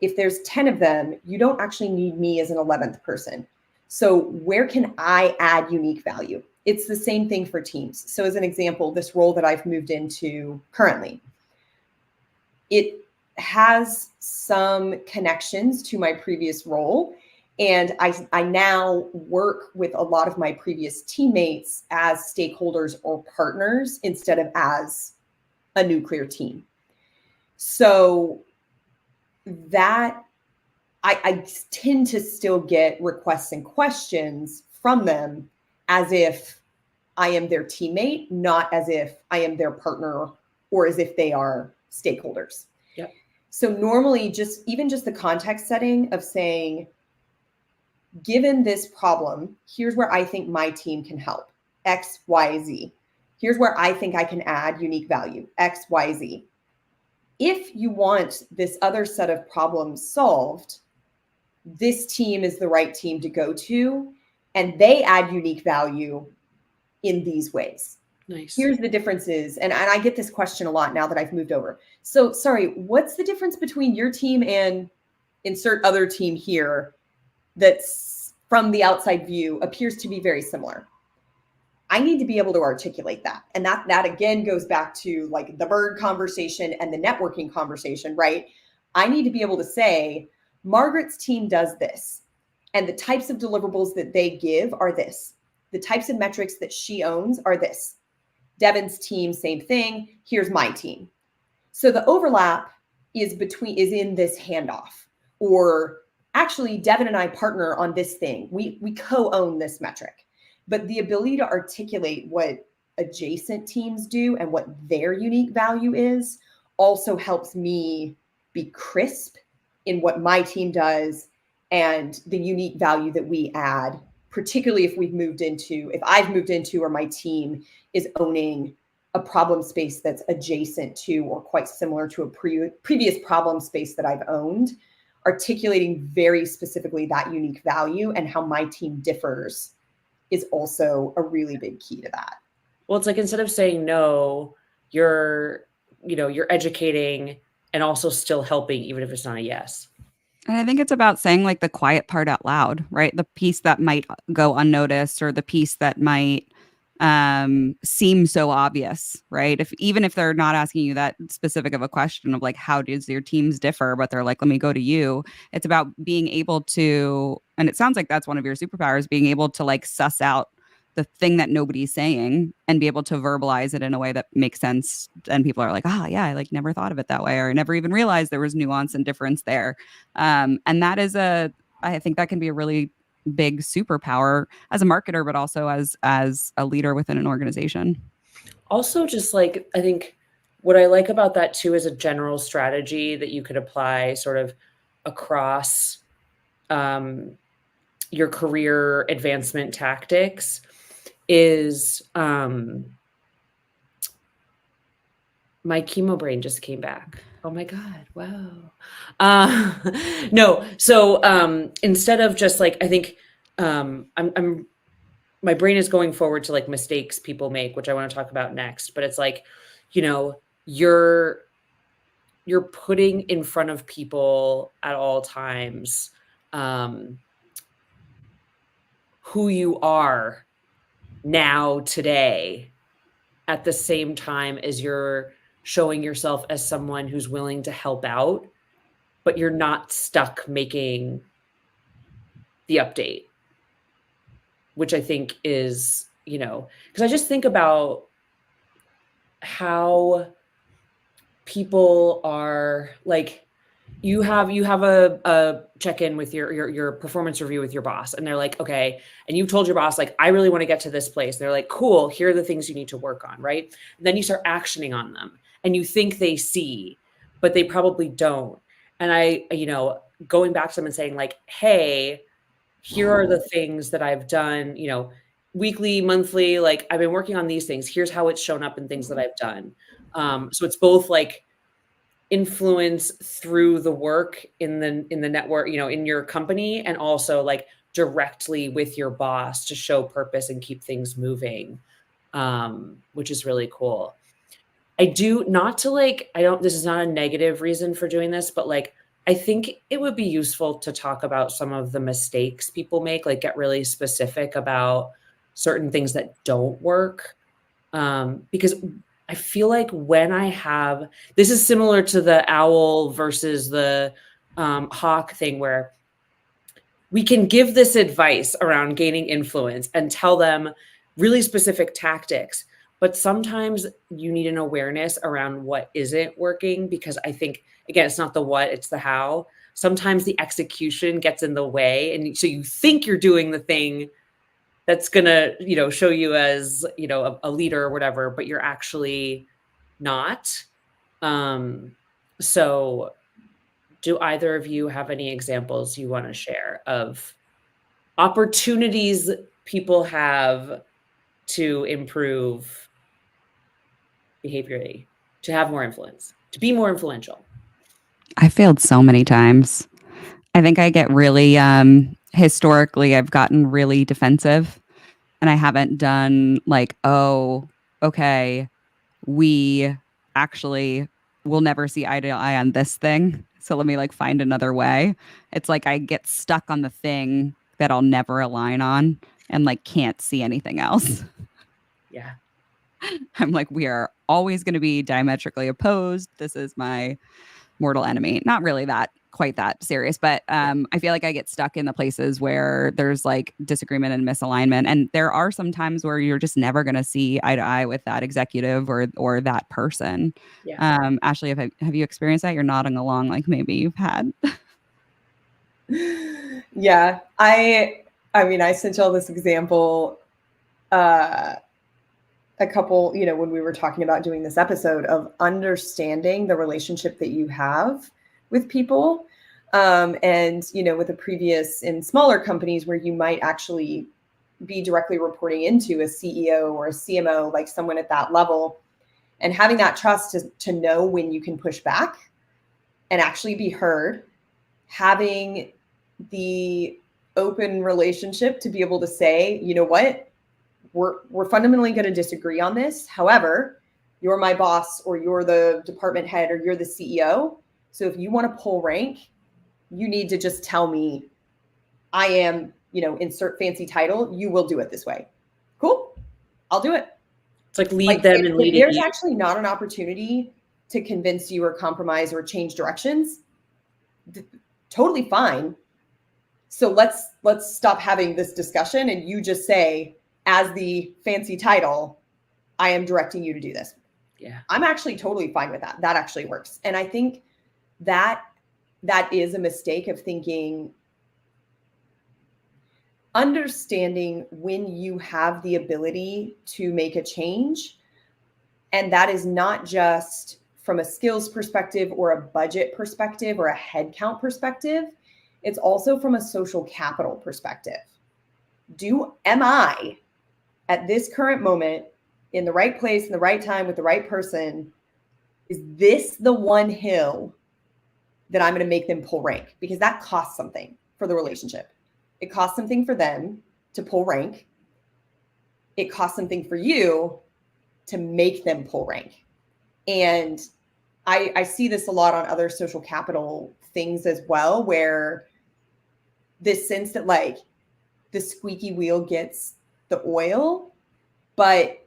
If there's 10 of them, you don't actually need me as an 11th person. So where can I add unique value? It's the same thing for teams. So as an example, this role that I've moved into currently, it has some connections to my previous role. And I now work with a lot of my previous teammates as stakeholders or partners instead of as a nuclear team. So that I tend to still get requests and questions from them as if I am their teammate, not as if I am their partner or as if they are stakeholders. Yep. So normally just the context setting of saying, given this problem, here's where I think my team can help, X, Y, Z. Here's where I think I can add unique value, X, Y, Z. If you want this other set of problems solved, this team is the right team to go to, and they add unique value in these ways. Nice. Here's the differences. And I get this question a lot now that I've moved over. So sorry, what's the difference between your team and insert other team here that's from the outside view appears to be very similar? I need to be able to articulate that. And that again goes back to like the bird conversation and the networking conversation, right? I need to be able to say, Margaret's team does this, and the types of deliverables that they give are this. The types of metrics that she owns are this. Devin's team, same thing. Here's my team. So the overlap is in this handoff, or actually Devin and I partner on this thing. We co-own this metric, but the ability to articulate what adjacent teams do and what their unique value is also helps me be crisp in what my team does and the unique value that we add, particularly if I've moved into or my team is owning a problem space that's adjacent to or quite similar to a previous problem space that I've owned, articulating very specifically that unique value and how my team differs is also a really big key to that. Well, it's like, instead of saying no, you're educating and also still helping, even if it's not a yes. And I think it's about saying like the quiet part out loud, right? The piece that might go unnoticed, or the piece that might seem so obvious, right? Even if they're not asking you that specific of a question of like, how does your teams differ, but they're like, let me go to you. It's about being able to, and it sounds like that's one of your superpowers, being able to like suss out the thing that nobody's saying and be able to verbalize it in a way that makes sense. And people are like, yeah, I like never thought of it that way, or I never even realized there was nuance and difference there. And that is I think that can be a really big superpower as a marketer, but also as a leader within an organization. Also, just like, I think what I like about that too is a general strategy that you could apply sort of across your career advancement tactics is my chemo brain just came back. Oh my God. Wow. No. So instead of just like, I think my brain is going forward to like mistakes people make, which I want to talk about next, but it's like, you're putting in front of people at all times who you are now today, at the same time as you're showing yourself as someone who's willing to help out, but you're not stuck making the update, which I think is, because I just think about how people are like, you have a check-in with your performance review with your boss, and they're like, okay, and you've told your boss like, I really want to get to this place. They're like, cool, here are the things you need to work on, right? And then you start actioning on them, and you think they see, but they probably don't. And I, going back to them and saying like, hey, here are the things that I've done, weekly, monthly, like I've been working on these things. Here's how it's shown up in things that I've done. So it's both like influence through the work in the network, in your company, and also like directly with your boss to show purpose and keep things moving, which is really cool. this is not a negative reason for doing this, but like, I think it would be useful to talk about some of the mistakes people make, like get really specific about certain things that don't work. Because I feel like when I have, this is similar to the owl versus the hawk thing, where we can give this advice around gaining influence and tell them really specific tactics, but sometimes you need an awareness around what isn't working, because I think, again, it's not the what, it's the how. Sometimes the execution gets in the way, and so you think you're doing the thing that's gonna, show you as, a leader or whatever, but you're actually not. So do either of you have any examples you want to share of opportunities people have to improve behaviorally, to have more influence, to be more influential? I failed so many times. I think I get really, historically, I've gotten really defensive and I haven't done like, oh, okay, we actually will never see eye to eye on this thing. So let me like find another way. It's like I get stuck on the thing that I'll never align on and like can't see anything else. Yeah. I'm like, we are always going to be diametrically opposed. This is my mortal enemy. Not really quite that serious, but I feel like I get stuck in the places where there's like disagreement and misalignment. And there are some times where you're just never going to see eye to eye with that executive or that person. Yeah. Ashley, have you experienced that? You're nodding along like maybe you've had. Yeah, I mean, I sent y'all this example a couple, when we were talking about doing this episode, of understanding the relationship that you have with people. And, with a previous in smaller companies where you might actually be directly reporting into a CEO or a CMO, like someone at that level, and having that trust to know when you can push back and actually be heard, having the open relationship to be able to say, you know what, we're fundamentally going to disagree on this. However, you're my boss, or you're the department head, or you're the CEO. So if you want to pull rank, you need to just tell me, I am, insert fancy title. You will do it this way. Cool. I'll do it. It's like lead them and lead if there's you. actually not an opportunity to convince you or compromise or change directions, totally fine. So let's stop having this discussion, and you just say, as the fancy title, I am directing you to do this. Yeah. I'm actually totally fine with that. That actually works. And I think that is a mistake of thinking, understanding when you have the ability to make a change. And that is not just from a skills perspective or a budget perspective or a headcount perspective. It's also from a social capital perspective. Am I at this current moment in the right place, in the right time, with the right person? Is this the one hill that I'm going to make them pull rank? Because that costs something for the relationship. It costs something for them to pull rank. It costs something for you to make them pull rank. And I see this a lot on other social capital things as well, where this sense that like the squeaky wheel gets the oil. But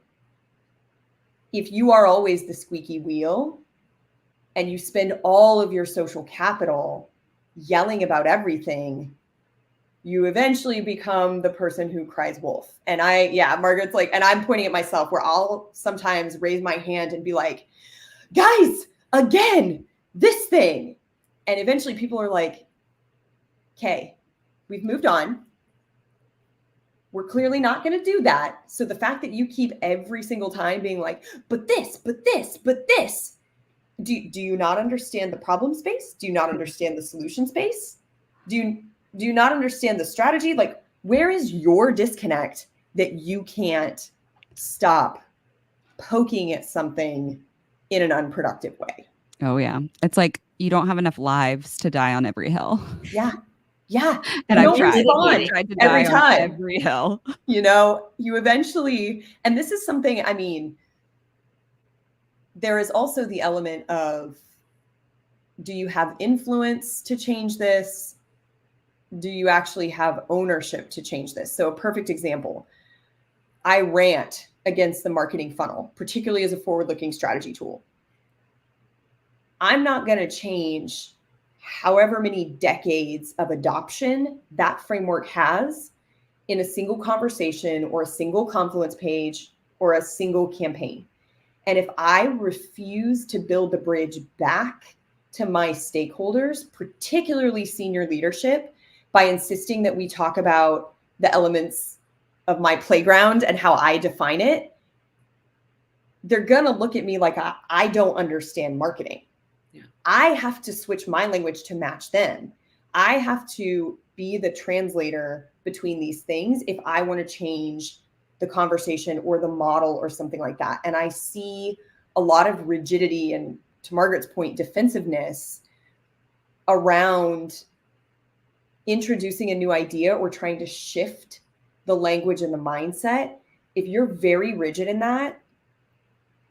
if you are always the squeaky wheel and you spend all of your social capital yelling about everything, you eventually become the person who cries wolf. And Margaret's like, and I'm pointing at myself, where I'll sometimes raise my hand and be like, guys, again, this thing. And eventually people are like, okay, we've moved on. We're clearly not going to do that. So the fact that you keep every single time being like, but this, do you not understand the problem space? Do you not understand the solution space? Do you not understand the strategy? Like, where is your disconnect that you can't stop poking at something in an unproductive way? Oh yeah. It's like you don't have enough lives to die on every hill. Yeah. Yeah. And I've tried to die every time. on every hill. You eventually, and this is something, I mean, there is also the element of, do you have influence to change this? Do you actually have ownership to change this? So a perfect example, I rant against the marketing funnel, particularly as a forward-looking strategy tool. I'm not going to change however many decades of adoption that framework has in a single conversation or a single Confluence page or a single campaign. And if I refuse to build the bridge back to my stakeholders, particularly senior leadership, by insisting that we talk about the elements of my playground and how I define it, they're going to look at me like I don't understand marketing. Yeah. I have to switch my language to match them. I have to be the translator between these things if I want to change the conversation or the model or something like that. And I see a lot of rigidity and, to Margaret's point, defensiveness around introducing a new idea or trying to shift the language and the mindset. If you're very rigid in that,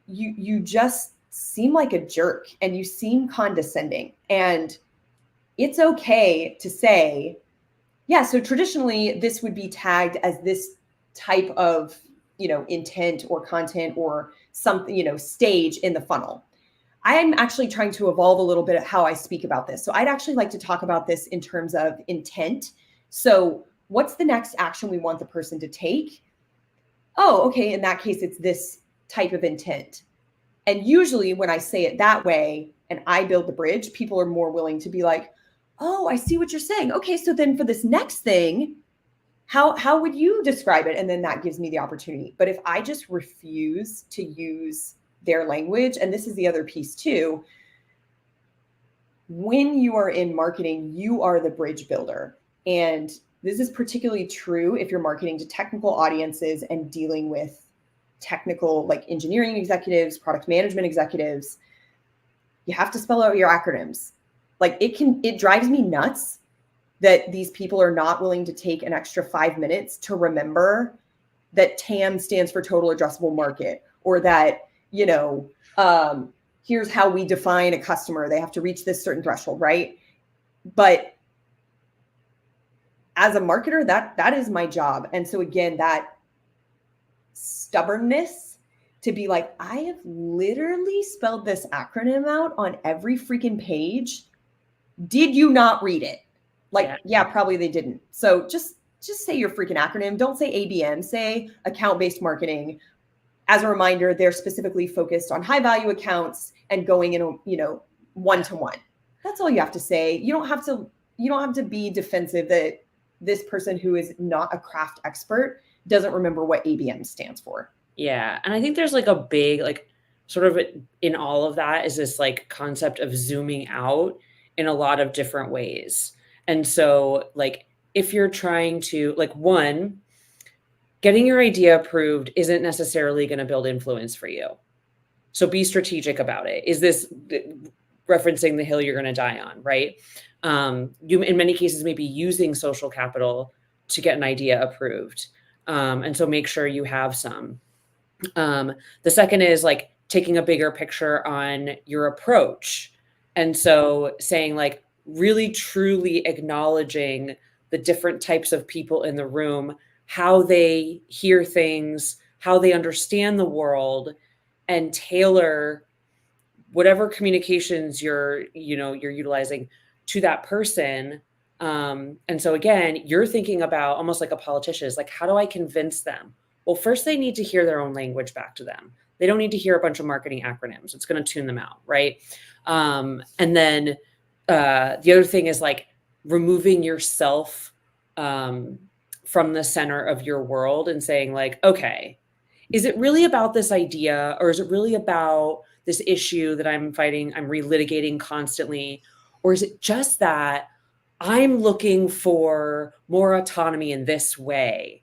you just seem like a jerk and you seem condescending. And it's okay to say, yeah, so traditionally this would be tagged as this type of, intent or content or something, stage in the funnel. I'm actually trying to evolve a little bit at how I speak about this. So I'd actually like to talk about this in terms of intent. So what's the next action we want the person to take? Oh, okay, in that case, it's this type of intent. And usually when I say it that way and I build the bridge, people are more willing to be like, oh, I see what you're saying. Okay, so then for this next thing, how would you describe it? And then that gives me the opportunity. But if I just refuse to use their language, and this is the other piece too, when you are in marketing, you are the bridge builder. And this is particularly true if you're marketing to technical audiences and dealing with technical, like engineering executives, product management executives. You have to spell out your acronyms. Like it drives me nuts that these people are not willing to take an extra 5 minutes to remember that TAM stands for total addressable market, or that, here's how we define a customer. They have to reach this certain threshold, right? But as a marketer, that is my job. And so again, that stubbornness to be like, I have literally spelled this acronym out on every freaking page. Did you not read it? Like, yeah, probably they didn't. So just say your freaking acronym. Don't say ABM, say account-based marketing. As a reminder, they're specifically focused on high value accounts and going in, one-to-one. That's all you have to say. You don't have to be defensive that this person who is not a craft expert doesn't remember what ABM stands for. Yeah. And I think there's like a big, like sort of in all of that is this like concept of zooming out in a lot of different ways. And so like, if you're trying to like, one, getting your idea approved isn't necessarily going to build influence for you. So be strategic about it. Is this referencing the hill you're going to die on, right? You, in many cases, may be using social capital to get an idea approved. And so make sure you have some. The second is like taking a bigger picture on your approach. And so saying like really truly acknowledging the different types of people in the room, how they hear things, how they understand the world, and tailor whatever communications you're utilizing to that person. And so again, you're thinking about almost like a politician is like, how do I convince them? Well, first they need to hear their own language back to them. They don't need to hear a bunch of marketing acronyms. It's going to tune them out, right? And then the other thing is like removing yourself from the center of your world and saying like, okay, is it really about this idea, or is it really about this issue that I'm fighting, I'm relitigating constantly? Or is it just that I'm looking for more autonomy in this way?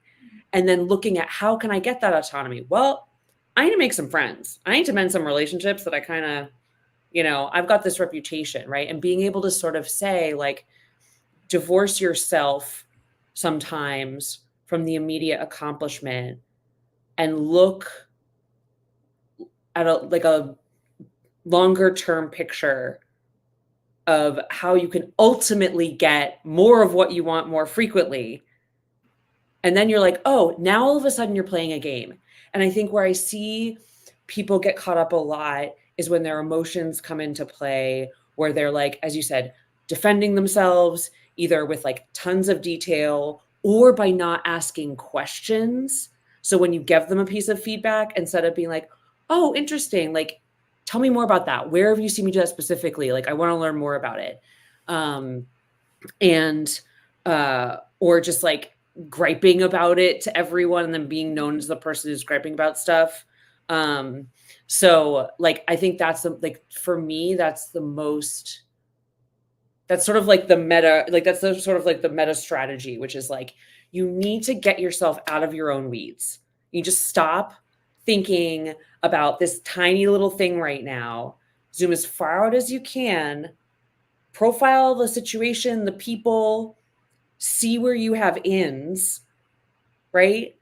And then looking at how can I get that autonomy? Well, I need to make some friends. I need to mend some relationships that I kind of, I've got this reputation, right? And being able to sort of say like, divorce yourself sometimes from the immediate accomplishment and look at a longer term picture of how you can ultimately get more of what you want more frequently. And then you're like, oh, now all of a sudden you're playing a game. And I think where I see people get caught up a lot is when their emotions come into play, where they're like, as you said, defending themselves, either with like tons of detail or by not asking questions. So when you give them a piece of feedback, instead of being like, oh, interesting, like, tell me more about that. Where have you seen me do that specifically? Like, I want to learn more about it. Or just like griping about it to everyone and then being known as the person who's griping about stuff. So like, I think that's like, for me, that's sort of like the meta, like that's the sort of like the meta strategy, which is like, you need to get yourself out of your own weeds. You just stop thinking about this tiny little thing right now, zoom as far out as you can, profile the situation, the people, see where you have ins, right?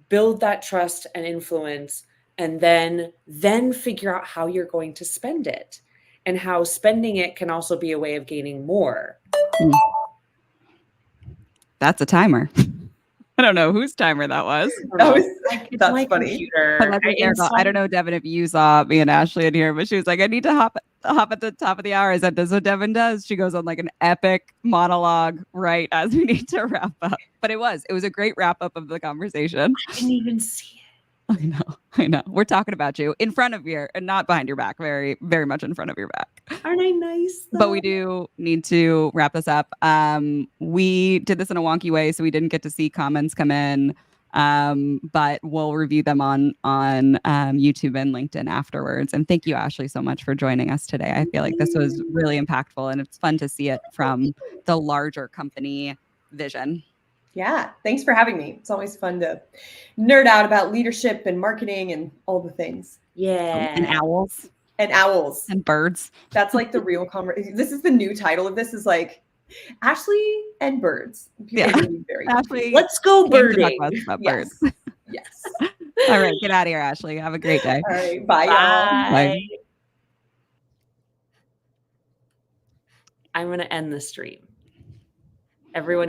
Build that trust and influence, and then figure out how you're going to spend it, and how spending it can also be a way of gaining more. That's a timer. I don't know whose timer that was. That's funny. Computer. I don't know, Devin, if you saw me and Ashley in here, but she was like, I need to hop at the top of the hour. Is that what Devin does? She goes on like an epic monologue right as we need to wrap up. But it was a great wrap up of the conversation. I didn't even see it. I know. We're talking about you in front of your, and not behind your back, very, very much in front of your back. Aren't I nice, though? But we do need to wrap this up. We did this in a wonky way, so we didn't get to see comments come in. But we'll review them on YouTube and LinkedIn afterwards. And thank you, Ashley, so much for joining us today. I feel like this was really impactful, and it's fun to see it from the larger company vision. Yeah, thanks for having me. It's always fun to nerd out about leadership and marketing and all the things. Yeah. And owls. And owls. And birds. That's like the real conversation. This is the new title of this, is like Ashley and birds. Yeah. Very Ashley, let's go birding. Yes. Yes. All right, get out of here, Ashley. Have a great day. All right, bye, y'all. Bye. I'm going to end the stream. Everyone get